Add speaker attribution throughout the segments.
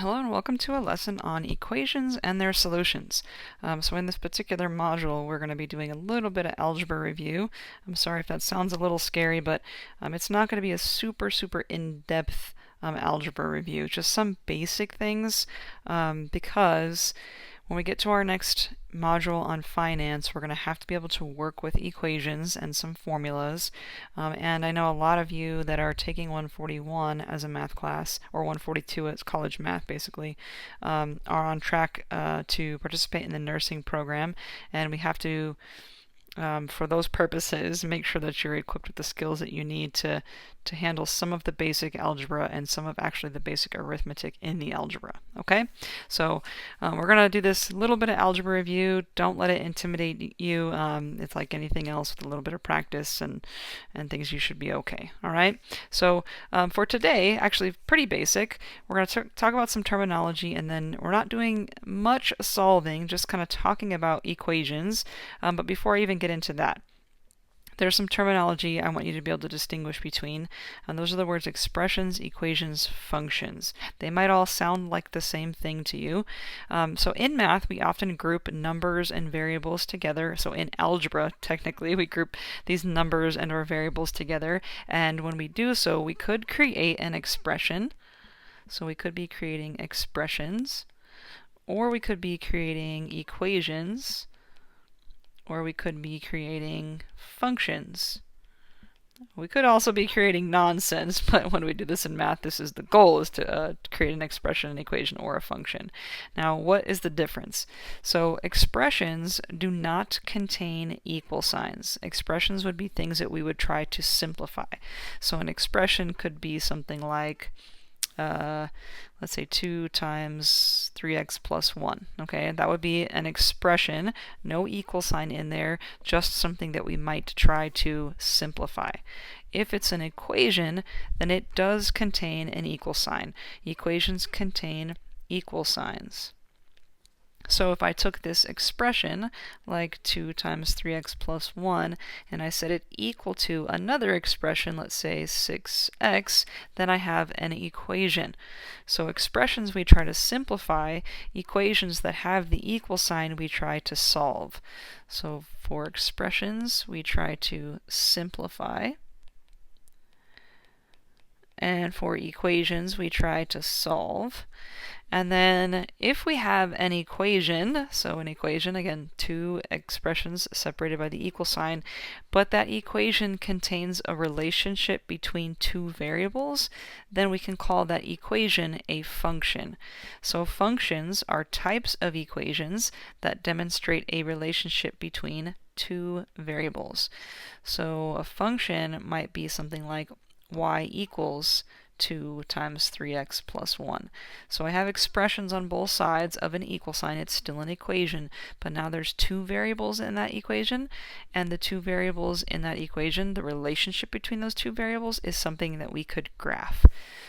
Speaker 1: Hello and welcome to a lesson on equations and their solutions. So in this particular module, we're going to be doing a little bit of algebra review. I'm sorry if that sounds a little scary, but it's not going to be a super in-depth algebra review, just some basic things, because when we get to our next module on finance, we're going to have to be able to work with equations and some formulas. And I know a lot of you that are taking 141 as a math class, or 142 as college math basically, are on track to participate in the nursing program. And we have to, for those purposes, make sure that you're equipped with the skills that you need to handle some of the basic algebra and some of actually the basic arithmetic in the algebra. Okay, so we're going to do this little bit of algebra review. Don't let it intimidate you. It's like anything else, with a little bit of practice and things, you should be okay. All right, so for today, actually pretty basic, we're going to talk about some terminology, and then we're not doing much solving, just kind of talking about equations. But before I even get into that, there's some terminology I want you to be able to distinguish between, and those are the words expressions, equations, functions. They might all sound like the same thing to you. So in math, we often group numbers and variables together. So in algebra, technically, we group these numbers and or variables together, and when we do so, we could create an expression. So we could be creating expressions, or we could be creating equations, or we could be creating functions. We could also be creating nonsense, but when we do this in math, this is the goal, is to create an expression, an equation, or a function. Now, what is the difference? So expressions do not contain equal signs. Expressions would be things that we would try to simplify. So an expression could be something like, let's say 2 times 3x plus 1. Okay, that would be an expression, no equal sign in there, just something that we might try to simplify. If it's an equation, then it does contain an equal sign. Equations contain equal signs. So if I took this expression, like 2 times 3x plus 1, and I set it equal to another expression, let's say 6x, then I have an equation. So expressions we try to simplify, equations that have the equal sign we try to solve. So for expressions, we try to simplify. And for equations, we try to solve. And then if we have an equation, so an equation, again, two expressions separated by the equal sign, but that equation contains a relationship between two variables, then we can call that equation a function. So functions are types of equations that demonstrate a relationship between two variables. So a function might be something like y equals 2 times 3x plus 1. So I have expressions on both sides of an equal sign. It's still an equation, but now there's two variables in that equation, and the two variables in that equation, the relationship between those two variables is something that we could graph.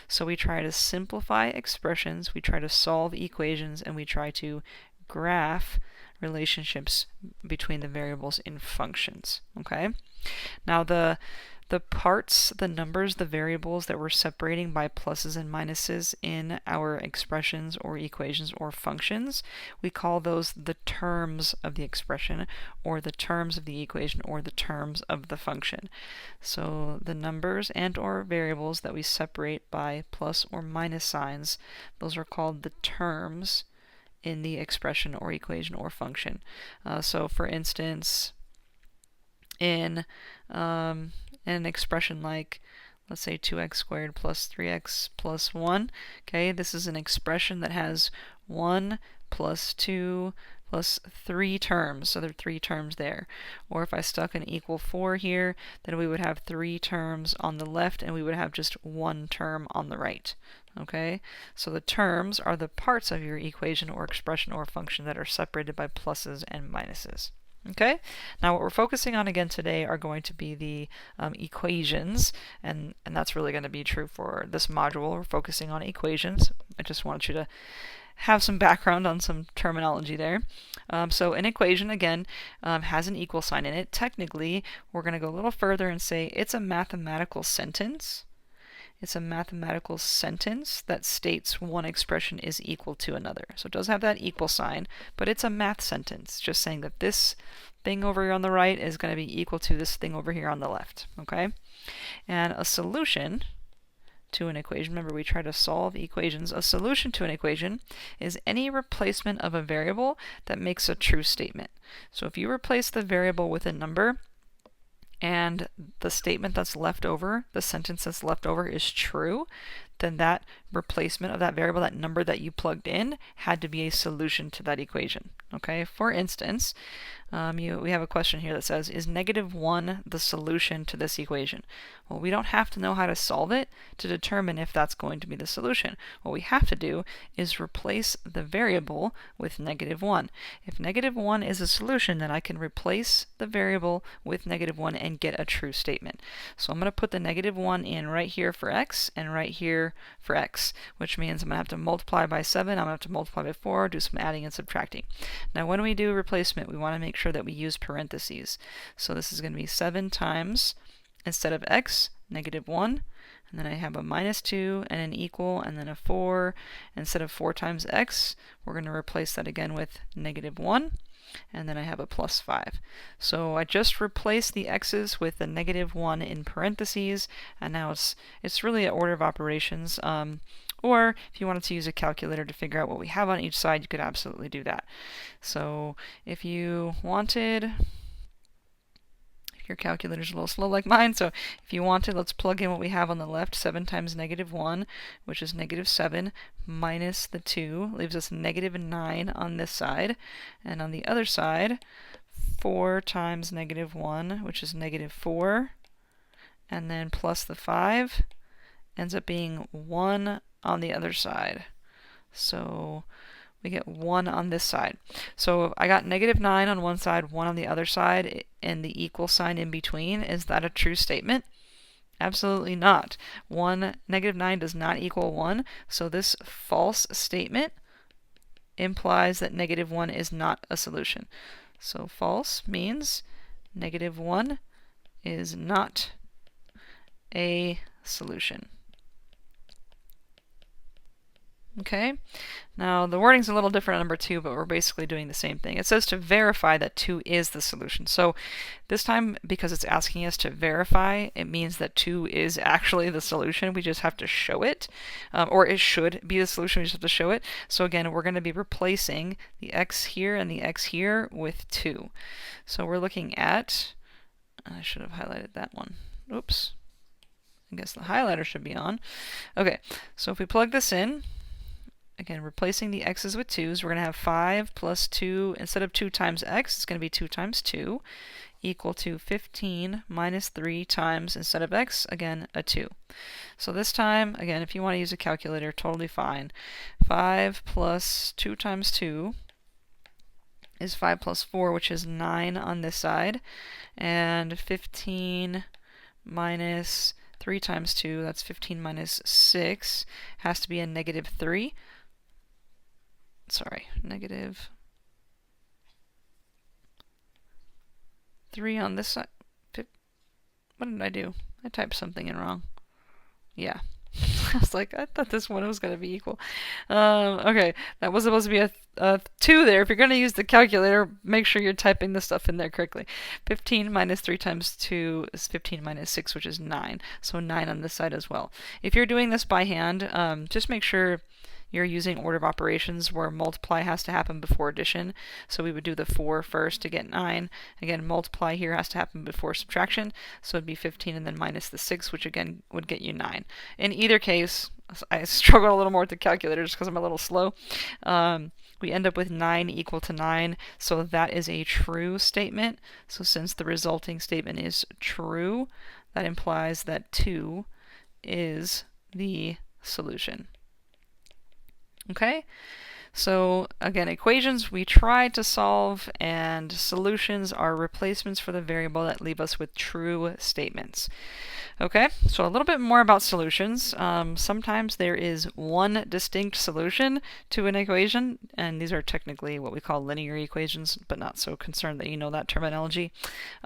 Speaker 1: So we try to simplify expressions, we try to solve equations, and we try to graph relationships between the variables in functions. Okay? Now the parts, the numbers, the variables that we're separating by pluses and minuses in our expressions or equations or functions, we call those the terms of the expression, or the terms of the equation, or the terms of the function. So the numbers and or variables that we separate by plus or minus signs, those are called the terms in the expression or equation or function. So for instance, in an expression like, let's say 2x squared plus 3x plus 1, okay, this is an expression that has 1 plus 2 plus 3 terms, so there are 3 terms there. Or if I stuck an equal 4 here, then we would have 3 terms on the left, and we would have just 1 term on the right. Okay, so the terms are the parts of your equation or expression or function that are separated by pluses and minuses. Okay, now what we're focusing on again today are going to be the equations, and that's really going to be true for this module. We're focusing on equations. I just want you to have some background on some terminology there. So an equation, again, has an equal sign in it. Technically, we're going to go a little further and say it's a mathematical sentence. It's a mathematical sentence that states one expression is equal to another. So it does have that equal sign, but it's a math sentence, just saying that this thing over here on the right is going to be equal to this thing over here on the left, okay? And a solution to an equation, remember we try to solve equations, a solution to an equation is any replacement of a variable that makes a true statement. So if you replace the variable with a number, and the statement that's left over, the sentence that's left over is true, then that replacement of that variable, that number that you plugged in, had to be a solution to that equation. Okay, for instance, we have a question here that says, is -1 the solution to this equation? Well, we don't have to know how to solve it to determine if that's going to be the solution. What we have to do is replace the variable with -1. If -1 is a solution, then I can replace the variable with -1 and get a true statement. So I'm going to put the -1 in right here for x and right here for x, which means I'm going to have to multiply by 7, I'm going to have to multiply by 4, do some adding and subtracting. Now when we do replacement, we want to make sure that we use parentheses. So this is going to be 7 times, instead of x, -1, and then I have a -2 and an equal and then a 4. Instead of 4 times x, we're going to replace that again with -1, and then I have a +5. So I just replaced the x's with the -1 in parentheses, and now it's really an order of operations. Or if you wanted to use a calculator to figure out what we have on each side, you could absolutely do that. So if you wanted, your calculator's a little slow like mine, so if you wanted, let's plug in what we have on the left. 7 times -1, which is -7, minus the 2, leaves us -9 on this side. And on the other side, 4 times -1, which is -4, and then plus the 5, ends up being 1 on the other side. So we get 1 on this side. So I got -9 on one side, 1 on the other side, and the equal sign in between. Is that a true statement? Absolutely not. -9 does not equal 1, so this false statement implies that -1 is not a solution. So false means -1 is not a solution. Okay, now the wording's a little different on number 2, but we're basically doing the same thing. It says to verify that 2 is the solution. So this time, because it's asking us to verify, it means that 2 is actually the solution. We just have to show it, or it should be the solution. We just have to show it. So again, we're going to be replacing the x here and the x here with 2. So we're looking at, I should have highlighted that one. Oops. I guess the highlighter should be on. Okay, so if we plug this in, again, replacing the x's with 2's, we're going to have 5 plus 2, instead of 2 times x, it's going to be 2 times 2, equal to 15 minus 3 times, instead of x, again, a 2. So this time, again, if you want to use a calculator, totally fine. 5 plus 2 times 2 is 5 plus 4, which is 9 on this side, and 15 minus 3 times 2, that's 15 minus 6, has to be a -3. Sorry, -3 on this side. What did I do? I typed something in wrong. Yeah. I was like, I thought this one was going to be equal. Okay, that was supposed to be a 2 there. If you're going to use the calculator, make sure you're typing the stuff in there correctly. 15 minus 3 times 2 is 15 minus 6, which is 9. So 9 on this side as well. If you're doing this by hand, just make sure you're using order of operations where multiply has to happen before addition. So we would do the 4 first to get 9. Again, multiply here has to happen before subtraction. So it'd be 15 and then minus the 6, which again would get you 9. In either case, I struggle a little more with the calculator just because I'm a little slow. We end up with 9 equal to 9. So that is a true statement. So since the resulting statement is true, that implies that 2 is the solution. Okay, so again, equations we try to solve, and solutions are replacements for the variable that leave us with true statements. Okay, so a little bit more about solutions. Sometimes there is one distinct solution to an equation, and these are technically what we call linear equations, but not so concerned that you know that terminology.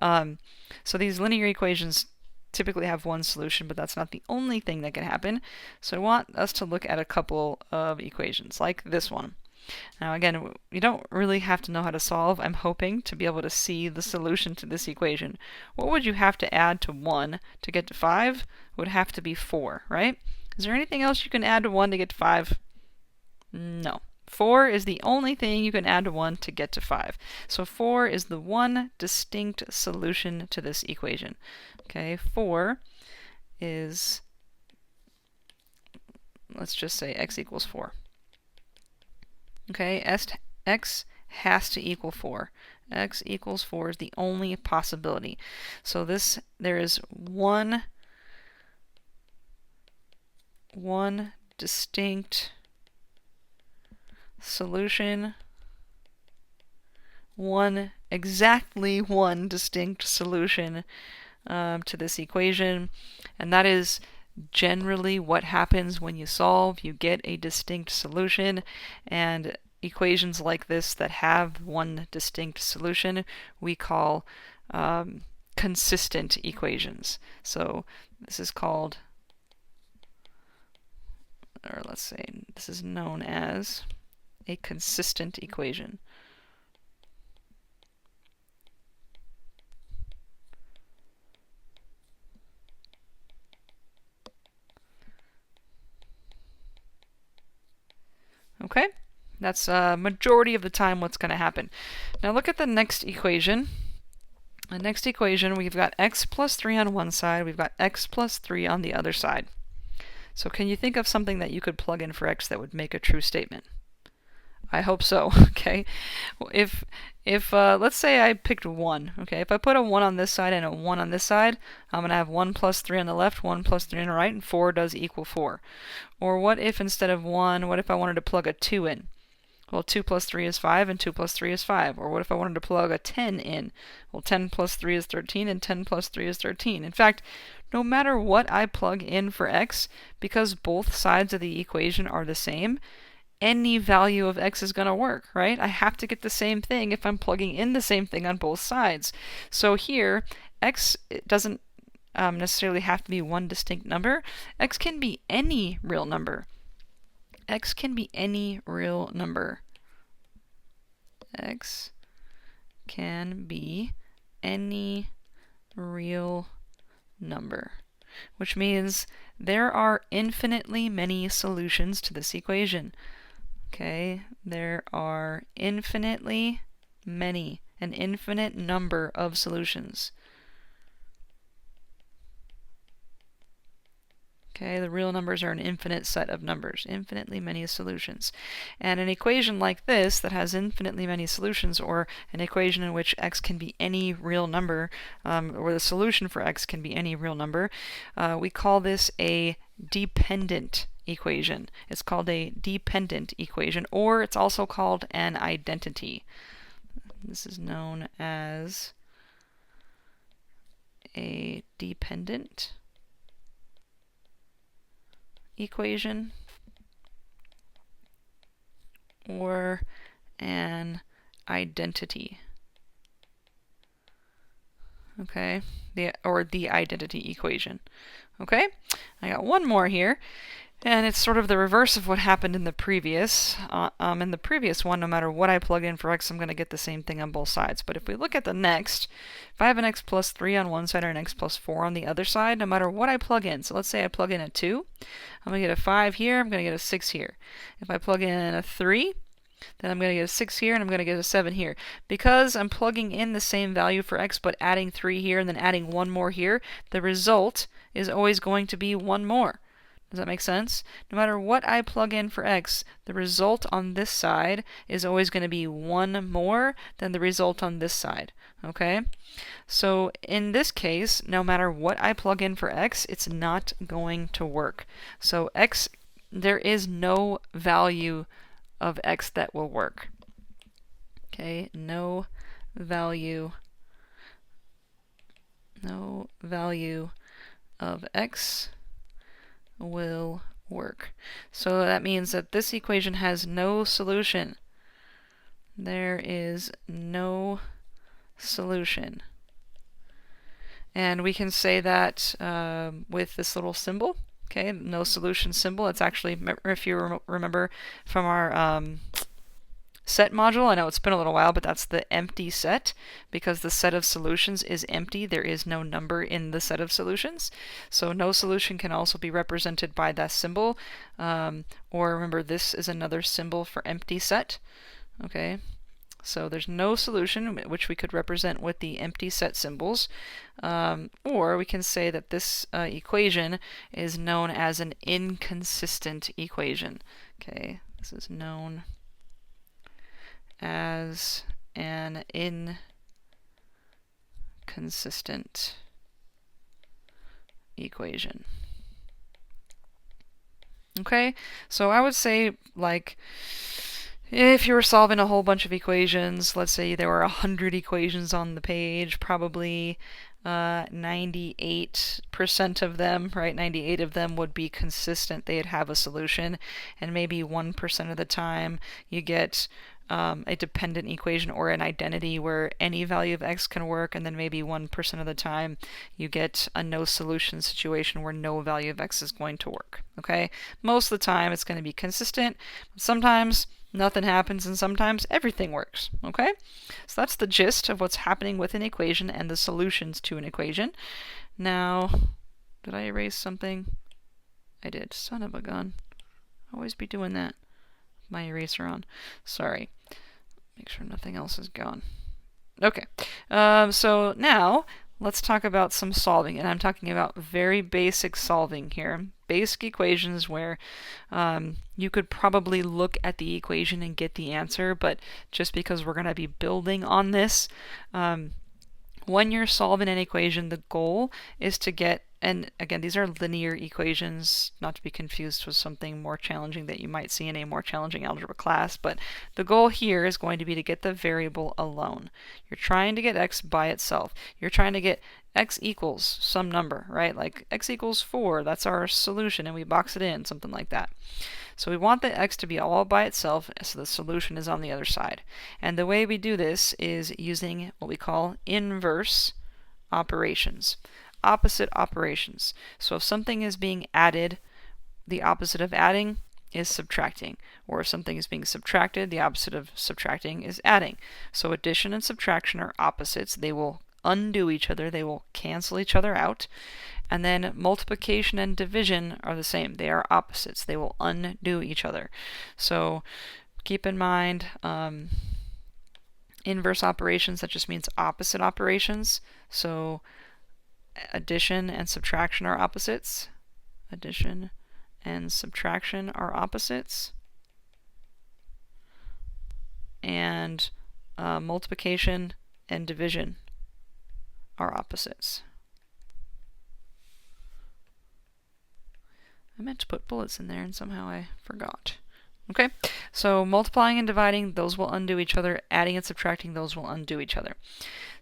Speaker 1: So these linear equations typically have one solution, but that's not the only thing that can happen. So I want us to look at a couple of equations, like this one. Now again, you don't really have to know how to solve. I'm hoping to be able to see the solution to this equation. What would you have to add to 1 to get to 5? It would have to be 4, right? Is there anything else you can add to 1 to get to 5? No. 4 is the only thing you can add to 1 to get to 5. So 4 is the one distinct solution to this equation. Okay, 4 is, let's just say x equals 4. Okay, x has to equal 4. X equals 4 is the only possibility. So there is one distinct solution, exactly one distinct solution to this equation, and that is generally what happens when you solve. You get a distinct solution, and equations like this that have one distinct solution we call consistent equations. So this is called, or let's say this is known as a consistent equation. Okay, that's majority of the time what's going to happen. Now look at the next equation. The next equation, we've got x plus 3 on one side, we've got x plus 3 on the other side. So can you think of something that you could plug in for x that would make a true statement? I hope so. Okay, if let's say I picked 1. Okay, if I put a 1 on this side and a 1 on this side, I'm going to have 1 plus 3 on the left, 1 plus 3 on the right, and 4 does equal 4. Or what if instead of 1, what if I wanted to plug a 2 in? Well, 2 plus 3 is 5, and 2 plus 3 is 5. Or what if I wanted to plug a 10 in? Well, 10 plus 3 is 13, and 10 plus 3 is 13. In fact, no matter what I plug in for x, because both sides of the equation are the same, any value of x is going to work, right? I have to get the same thing if I'm plugging in the same thing on both sides. So here, x doesn't necessarily have to be one distinct number. X can be any real number. X can be any real number. X can be any real number, which means there are infinitely many solutions to this equation. Okay, there are infinitely many, an infinite number of solutions. Okay, the real numbers are an infinite set of numbers, infinitely many solutions. And an equation like this that has infinitely many solutions, or an equation in which x can be any real number, or the solution for x can be any real number, we call this a dependent equation. It's called a dependent equation, or it's also called an identity. This is known as a dependent equation or an identity. Okay, the identity equation. Okay, I got one more here, and it's sort of the reverse of what happened in the previous. In the previous one, no matter what I plug in for x, I'm going to get the same thing on both sides. But if we look at the next, if I have an x plus 3 on one side or an x plus 4 on the other side, no matter what I plug in, so let's say I plug in a 2, I'm going to get a 5 here, I'm going to get a 6 here. If I plug in a 3, then I'm going to get a 6 here, and I'm going to get a 7 here. Because I'm plugging in the same value for x, but adding 3 here and then adding 1 more here, the result is always going to be 1 more. Does that make sense? No matter what I plug in for x, the result on this side is always going to be 1 more than the result on this side. Okay? So in this case, no matter what I plug in for x, it's not going to work. So x, there is no value of x that will work. Okay? No value of x will work. So that means that this equation has no solution. There is no solution. And we can say that with this little symbol, okay, no solution symbol. It's actually, if you remember from our set module, I know it's been a little while, but that's the empty set, because the set of solutions is empty. There is no number in the set of solutions. So no solution can also be represented by that symbol. Or remember, this is another symbol for empty set. Okay, so there's no solution, which we could represent with the empty set symbols. Or we can say that this equation is known as an inconsistent equation. Okay, this is known as an inconsistent equation. Okay, so I would say, like, if you were solving a whole bunch of equations, let's say there were 100 equations on the page, probably 98% of them, right, 98 of them would be consistent. They'd have a solution, and maybe 1% of the time you get a dependent equation or an identity where any value of x can work, and then maybe 1% of the time you get a no solution situation where no value of x is going to work. Okay, most of the time it's going to be consistent. Sometimes nothing happens, and sometimes everything works. Okay, so that's the gist of what's happening with an equation and the solutions to an equation. Now, did I erase something? I did. Son of a gun. Always be doing that. My eraser on. Sorry. Make sure nothing else is gone. Okay, so now let's talk about some solving, and I'm talking about very basic solving here. Basic equations where you could probably look at the equation and get the answer, but just because we're going to be building on this, when you're solving an equation, the goal is to get, and again, these are linear equations, not to be confused with something more challenging that you might see in a more challenging algebra class, but the goal here is going to be to get the variable alone. You're trying to get x by itself. You're trying to get x equals some number, right? Like x equals 4, that's our solution, and we box it in, something like that. So we want the x to be all by itself, so the solution is on the other side. And the way we do this is using what we call inverse operations. Opposite operations. So if something is being added, the opposite of adding is subtracting. Or if something is being subtracted, the opposite of subtracting is adding. So addition and subtraction are opposites. They will undo each other. They will cancel each other out. And then multiplication and division are the same. They are opposites. They will undo each other. So keep in mind, inverse operations, that just means opposite operations. So addition and subtraction are opposites. Addition and subtraction are opposites. And multiplication and division are opposites. I meant to put bullets in there and somehow I forgot. Okay, so multiplying and dividing, those will undo each other. Adding and subtracting, those will undo each other.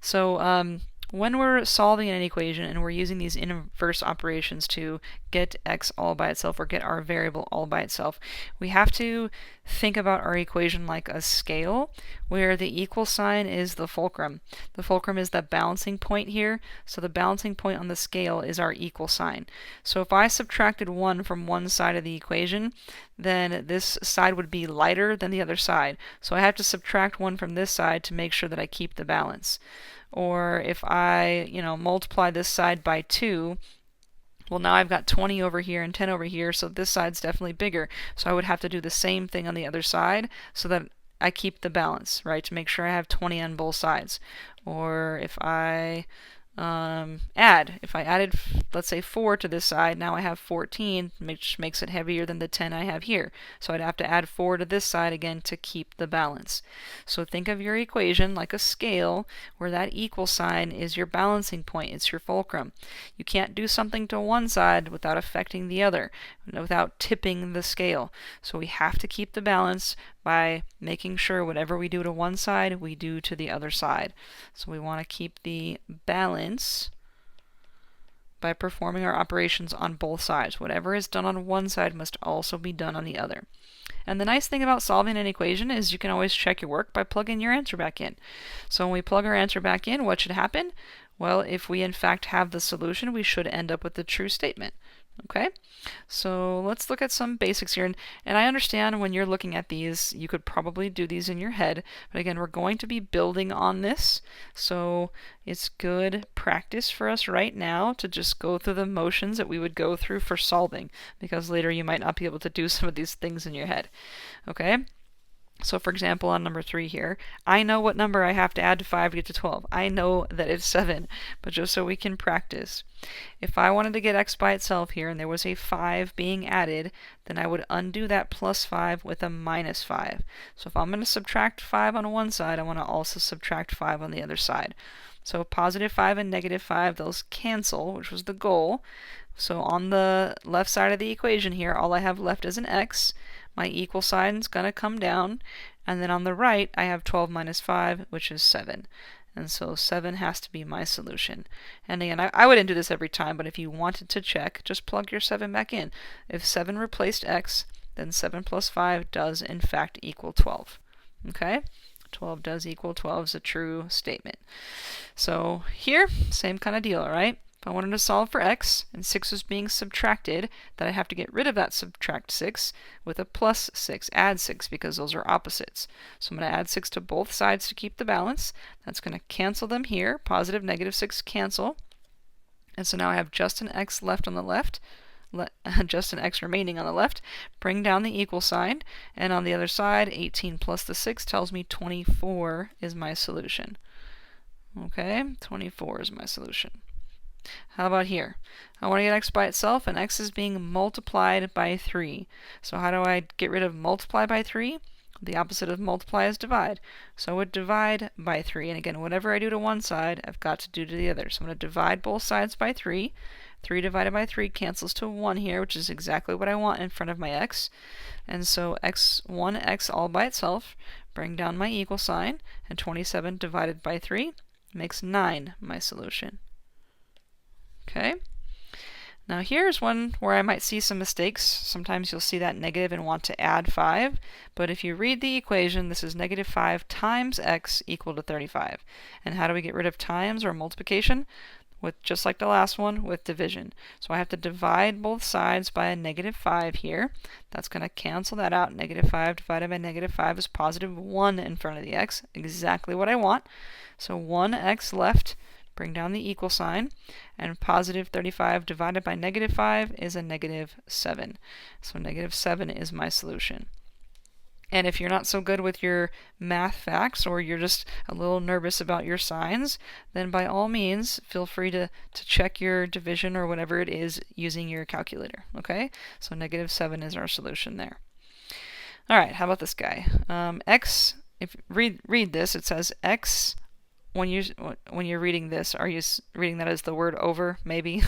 Speaker 1: So when we're solving an equation and we're using these inverse operations to get x all by itself or get our variable all by itself, we have to think about our equation like a scale where the equal sign is the fulcrum. The fulcrum is the balancing point here, so the balancing point on the scale is our equal sign. So if I subtracted 1 from one side of the equation, then this side would be lighter than the other side. So I have to subtract 1 from this side to make sure that I keep the balance. Or if I, multiply this side by 2, well, now I've got 20 over here and 10 over here, so this side's definitely bigger. So I would have to do the same thing on the other side so that I keep the balance, right, to make sure I have 20 on both sides. Or if I if I added, let's say, 4 to this side, now I have 14, which makes it heavier than the 10 I have here. So I'd have to add 4 to this side again to keep the balance. So think of your equation like a scale where that equal sign is your balancing point. It's your fulcrum. You can't do something to one side without affecting the other, without tipping the scale. So we have to keep the balance by making sure whatever we do to one side, we do to the other side. So we want to keep the balance by performing our operations on both sides. Whatever is done on one side must also be done on the other. And the nice thing about solving an equation is you can always check your work by plugging your answer back in. So when we plug our answer back in, what should happen? Well, if we in fact have the solution, we should end up with the true statement. Okay, so let's look at some basics here. And I understand when you're looking at these, you could probably do these in your head. But again, we're going to be building on this. So it's good practice for us right now to just go through the motions that we would go through for solving, because later you might not be able to do some of these things in your head. Okay? So for example, on number 3 here, I know what number I have to add to 5 to get to 12. I know that it's 7, but just so we can practice. If I wanted to get x by itself here and there was a 5 being added, then I would undo that plus 5 with a minus 5. So if I'm going to subtract 5 on one side, I want to also subtract 5 on the other side. So positive 5 and negative 5, those cancel, which was the goal. So on the left side of the equation here, all I have left is an x. My equal sign's going to come down, and then on the right I have 12 minus 5, which is 7. And so 7 has to be my solution. And again, I wouldn't do this every time, but if you wanted to check, just plug your 7 back in. If 7 replaced x, then 7 plus 5 does in fact equal 12. Okay? 12 does equal 12 is a true statement. So here, same kind of deal, right? If I wanted to solve for x, and 6 was being subtracted, then I have to get rid of that subtract 6 with a plus 6, add 6, because those are opposites. So I'm going to add 6 to both sides to keep the balance. That's going to cancel them here. Positive, negative 6 cancel. And so now I have just an x left on the left, just an x remaining on the left. Bring down the equal sign, and on the other side, 18 plus the 6 tells me 24 is my solution. Okay, 24 is my solution. How about here? I want to get x by itself, and x is being multiplied by 3. So how do I get rid of multiply by 3? The opposite of multiply is divide. So I would divide by 3. And again, whatever I do to one side, I've got to do to the other. So I'm going to divide both sides by 3. 3 divided by 3 cancels to 1 here, which is exactly what I want in front of my x. And so x all by itself, bring down my equal sign, and 27 divided by 3 makes 9 my solution. Okay? Now here's one where I might see some mistakes. Sometimes you'll see that negative and want to add 5, but if you read the equation, this is negative 5 times x equal to 35. And how do we get rid of times or multiplication? With just like the last one, with division. So I have to divide both sides by a negative 5 here. That's going to cancel that out. Negative 5 divided by negative 5 is positive 1 in front of the x, exactly what I want. So 1x left. Bring down the equal sign, and positive 35 divided by negative 5 is a negative 7. So negative 7 is my solution. And if you're not so good with your math facts, or you're just a little nervous about your signs, then by all means, feel free to check your division or whatever it is using your calculator. Okay? So negative 7 is our solution there. All right, how about this guy? X, if read this, it says x. When you're reading this, are you reading that as the word over, maybe?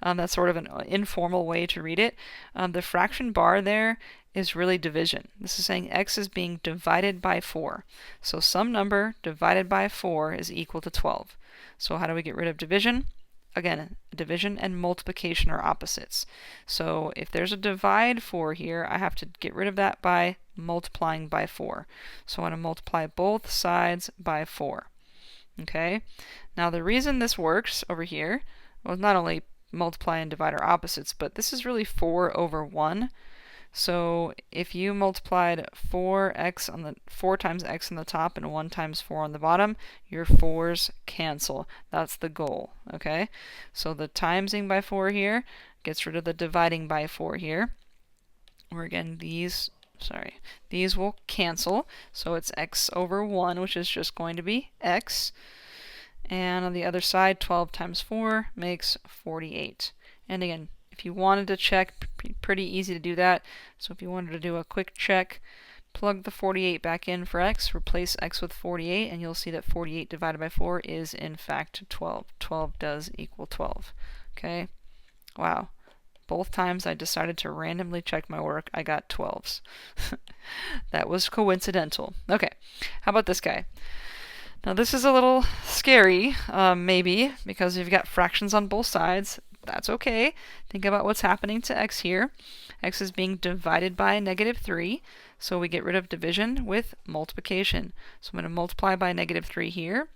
Speaker 1: That's sort of an informal way to read it. The fraction bar there is really division. This is saying x is being divided by 4. So some number divided by 4 is equal to 12. So how do we get rid of division? Again, division and multiplication are opposites. So if there's a divide 4 here, I have to get rid of that by multiplying by 4. So I want to multiply both sides by 4. Okay, now the reason this works over here, well, not only multiply and divide are opposites, but this is really 4 over 1. So if you multiplied 4 times x on the top and 1 times 4 on the bottom, your 4's cancel. That's the goal. Okay, so the timesing by 4 here gets rid of the dividing by 4 here. Or again, these will cancel, so it's x over 1, which is just going to be x. And on the other side, 12 times 4 makes 48. And again, if you wanted to check, pretty easy to do that. So if you wanted to do a quick check, plug the 48 back in for x, replace x with 48, and you'll see that 48 divided by 4 is in fact 12. 12 does equal 12. Okay? Wow. Both times I decided to randomly check my work, I got 12s. That was coincidental. Okay, how about this guy? Now this is a little scary, maybe, because you've got fractions on both sides. That's okay. Think about what's happening to x here. X is being divided by negative 3, so we get rid of division with multiplication. So I'm going to multiply by negative 3 here,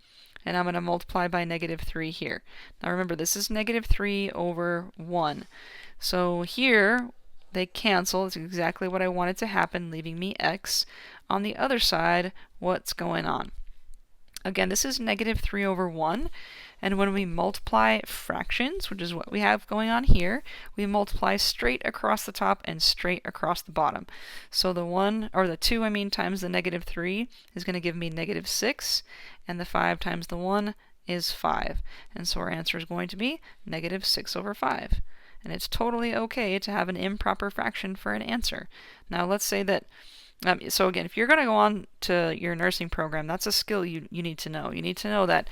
Speaker 1: and I'm going to multiply by negative 3 here. Now remember, this is negative 3 over 1. So here, they cancel. It's exactly what I wanted to happen, leaving me x. On the other side, what's going on? Again, this is negative 3 over 1. And when we multiply fractions, which is what we have going on here, we multiply straight across the top and straight across the bottom. So the 1, or the 2, I mean, times the negative 3 is going to give me negative 6, and the 5 times the 1 is 5. And so our answer is going to be negative 6 over 5. And it's totally okay to have an improper fraction for an answer. Now let's say that so again, if you're going to go on to your nursing program, that's a skill you need to know. You need to know that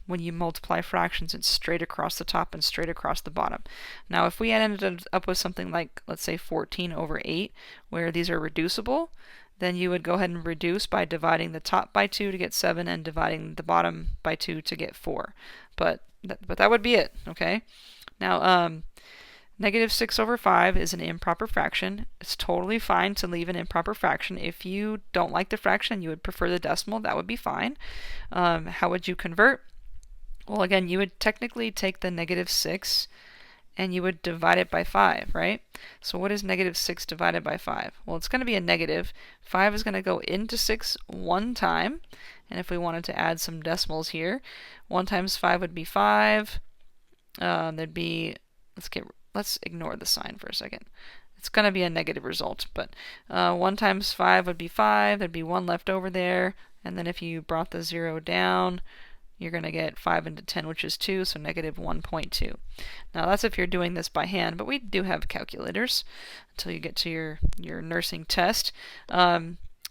Speaker 1: when you multiply fractions, it's straight across the top and straight across the bottom. Now, if we had ended up with something like, let's say, 14 over 8, where these are reducible, then you would go ahead and reduce by dividing the top by 2 to get 7 and dividing the bottom by 2 to get 4. But that would be it, okay? Now, negative 6 over 5 is an improper fraction. It's totally fine to leave an improper fraction. If you don't like the fraction and you would prefer the decimal, that would be fine. How would you convert? Well, again, you would technically take the negative 6 and you would divide it by 5, right? So what is negative 6 divided by 5? Well, it's going to be a negative. 5 is going to go into 6 one time. And if we wanted to add some decimals here, 1 times 5 would be 5. There'd be, let's ignore the sign for a second. It's going to be a negative result, but 1 times 5 would be 5. There'd be 1 left over there, and then if you brought the 0 down, you're going to get 5 into 10, which is 2, so negative 1.2. Now that's if you're doing this by hand, but we do have calculators until you get to your nursing test.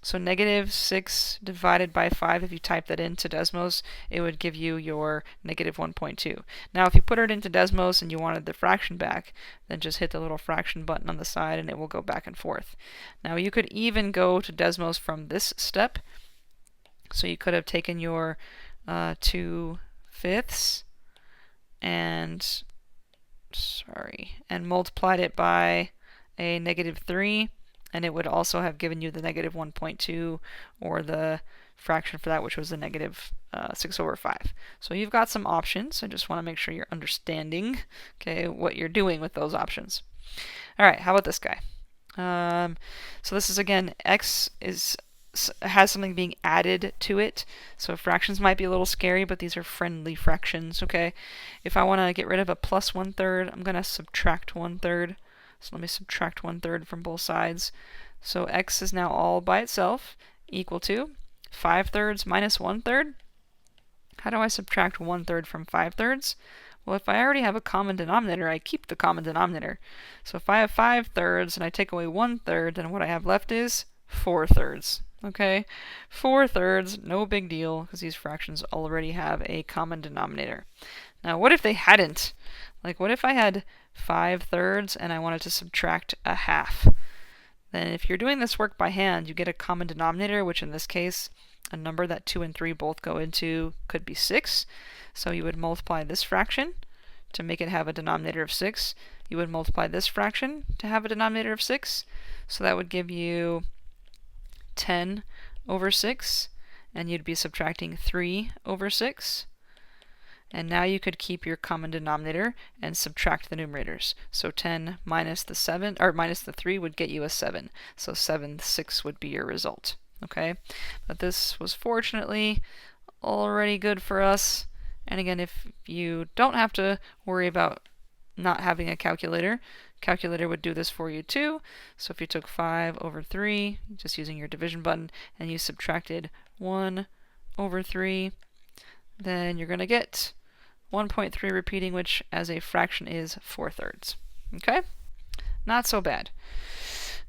Speaker 1: So negative 6 divided by 5, if you type that into Desmos, it would give you your negative 1.2. Now if you put it into Desmos and you wanted the fraction back, then just hit the little fraction button on the side and it will go back and forth. Now you could even go to Desmos from this step. So you could have taken your 2/5 and multiplied it by a negative 3. And it would also have given you the negative 1.2 or the fraction for that, which was the negative 6 over 5. So you've got some options. I just want to make sure you're understanding, okay, what you're doing with those options. All right, how about this guy? So this is, again, x has something being added to it. So fractions might be a little scary, but these are friendly fractions, okay? If I want to get rid of a plus 1/3, I'm going to subtract 1/3. So let me subtract 1/3 from both sides. So x is now all by itself equal to 5/3 minus 1/3. How do I subtract 1/3 from 5/3? Well, if I already have a common denominator, I keep the common denominator. So if I have 5/3 and I take away 1/3, then what I have left is 4/3. Okay? 4/3, no big deal, because these fractions already have a common denominator. Now, what if they hadn't? Like, what if I had 5/3 and I wanted to subtract a half? Then if you're doing this work by hand, you get a common denominator, which in this case, a number that 2 and 3 both go into could be 6. So you would multiply this fraction to make it have a denominator of 6. You would multiply this fraction to have a denominator of 6. So that would give you 10 over 6, and you'd be subtracting 3 over 6. And now you could keep your common denominator and subtract the numerators. So 10 minus the 7, or minus the 3 would get you a 7. So 7/6 would be your result. Okay? But this was fortunately already good for us. And again, if you don't have to worry about not having a calculator would do this for you too. So if you took 5 over 3, just using your division button, and you subtracted 1 over 3, then you're going to get 1.3 repeating, which as a fraction is 4/3. Okay? Not so bad.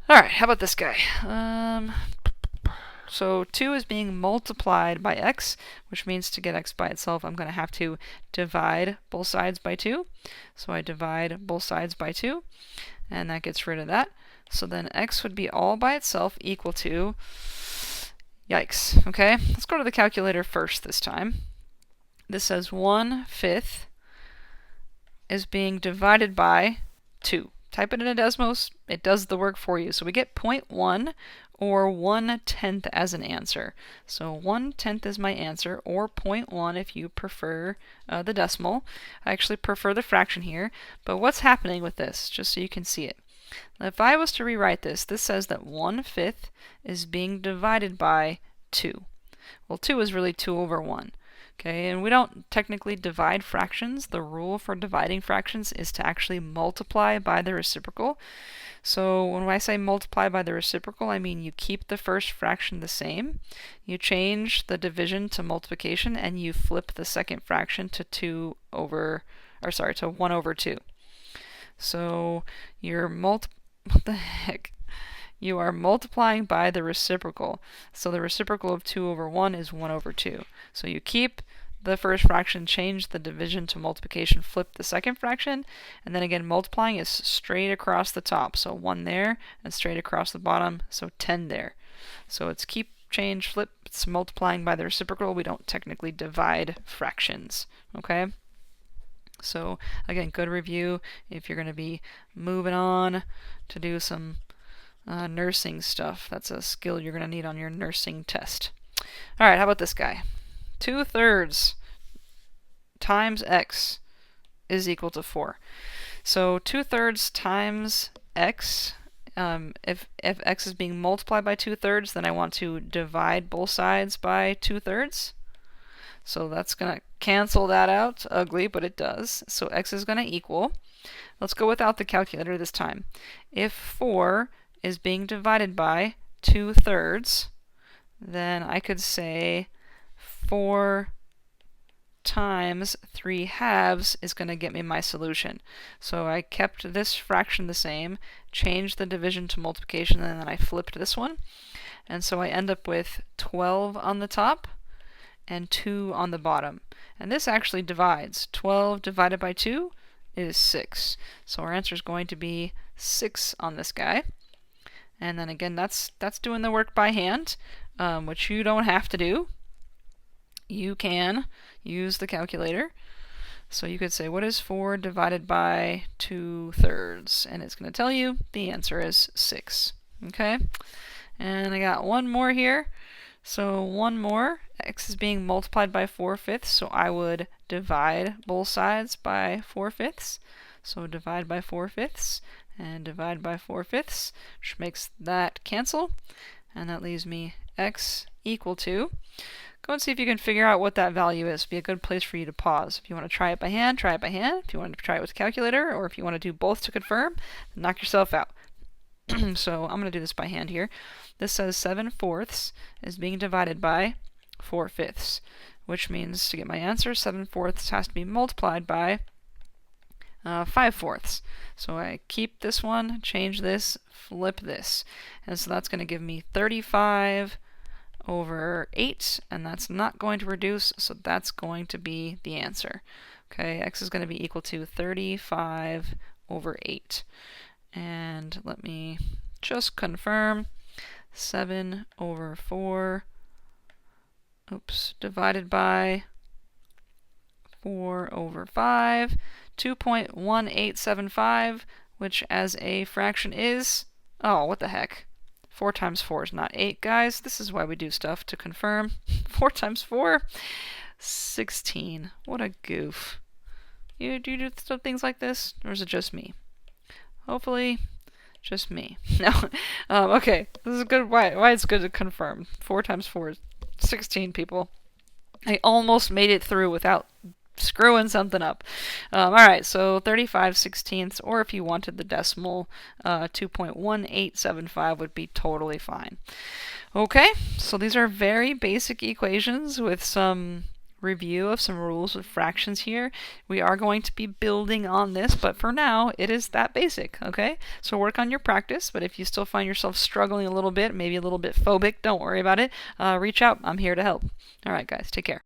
Speaker 1: All right, how about this guy? So 2 is being multiplied by x, which means to get x by itself, I'm going to have to divide both sides by 2. So I divide both sides by 2, and that gets rid of that. So then x would be all by itself equal to, yikes, okay? Let's go to the calculator first this time. This says 1/5 is being divided by 2. Type it in a Desmos, it does the work for you. So we get 0.1 or 1/10 as an answer. So 1/10 is my answer, or 0.1 if you prefer the decimal. I actually prefer the fraction here, but what's happening with this, just so you can see it. If I was to rewrite this, this says that 1/5 is being divided by 2. Well, 2 is really 2 over 1. Okay, and we don't technically divide fractions. The rule for dividing fractions is to actually multiply by the reciprocal. So when I say multiply by the reciprocal, I mean you keep the first fraction the same, you change the division to multiplication, and you flip the second fraction to 1 over 2. So what the heck? You are multiplying by the reciprocal. So the reciprocal of 2 over 1 is 1 over 2. So you keep the first fraction, change the division to multiplication, flip the second fraction, and then again multiplying is straight across the top. So 1 there, and straight across the bottom, so 10 there. So it's keep, change, flip, it's multiplying by the reciprocal. We don't technically divide fractions, okay? So again, good review if you're going to be moving on to do some nursing stuff. That's a skill you're going to need on your nursing test. All right, how about this guy? 2/3 times x is equal to 4. So 2/3 times x, if x is being multiplied by 2/3, then I want to divide both sides by 2/3. So that's going to cancel that out. Ugly, but it does. So x is going to equal, let's go without the calculator this time. If 4 is being divided by 2/3, then I could say 4 times 3/2 is going to get me my solution. So I kept this fraction the same, changed the division to multiplication, and then I flipped this one. And so I end up with 12 on the top and 2 on the bottom. And this actually divides. 12 divided by 2 is 6. So our answer is going to be 6 on this guy. And then again, that's doing the work by hand, which you don't have to do. You can use the calculator. So you could say, what is 4 divided by 2/3? And it's going to tell you the answer is 6. Okay? And I got one more here. So one more. X is being multiplied by 4/5, so I would divide both sides by 4/5. So divide by 4/5 and divide by 4/5, which makes that cancel. And that leaves me x equal to, go and see if you can figure out what that value is. Be a good place for you to pause. If you want to try it by hand, try it by hand. If you want to try it with a calculator, or if you want to do both to confirm, knock yourself out. So I'm going to do this by hand here. This says 7/4 is being divided by 4/5, which means to get my answer, 7/4 has to be multiplied by 5/4. So I keep this one, change this, flip this. And so that's going to give me 35 over 8, and that's not going to reduce, so that's going to be the answer. Okay, x is going to be equal to 35 over 8. And let me just confirm, 7 over 4, divided by 4 over 5, 2.1875, which as a fraction is, oh, what the heck? 4 times 4 is not 8, guys. This is why we do stuff to confirm. 4 times 4, 16. What a goof. Do you do things like this, or is it just me? Hopefully, just me. No. Okay, this is good. Why it's good to confirm. 4 times 4 is 16, people. I almost made it through without screwing something up. Alright, so 35/16, or if you wanted the decimal, 2.1875 would be totally fine. Okay, so these are very basic equations with some review of some rules with fractions here. We are going to be building on this, but for now, it is that basic, okay? So work on your practice, but if you still find yourself struggling a little bit, maybe a little bit phobic, don't worry about it. Reach out. I'm here to help. Alright, guys, take care.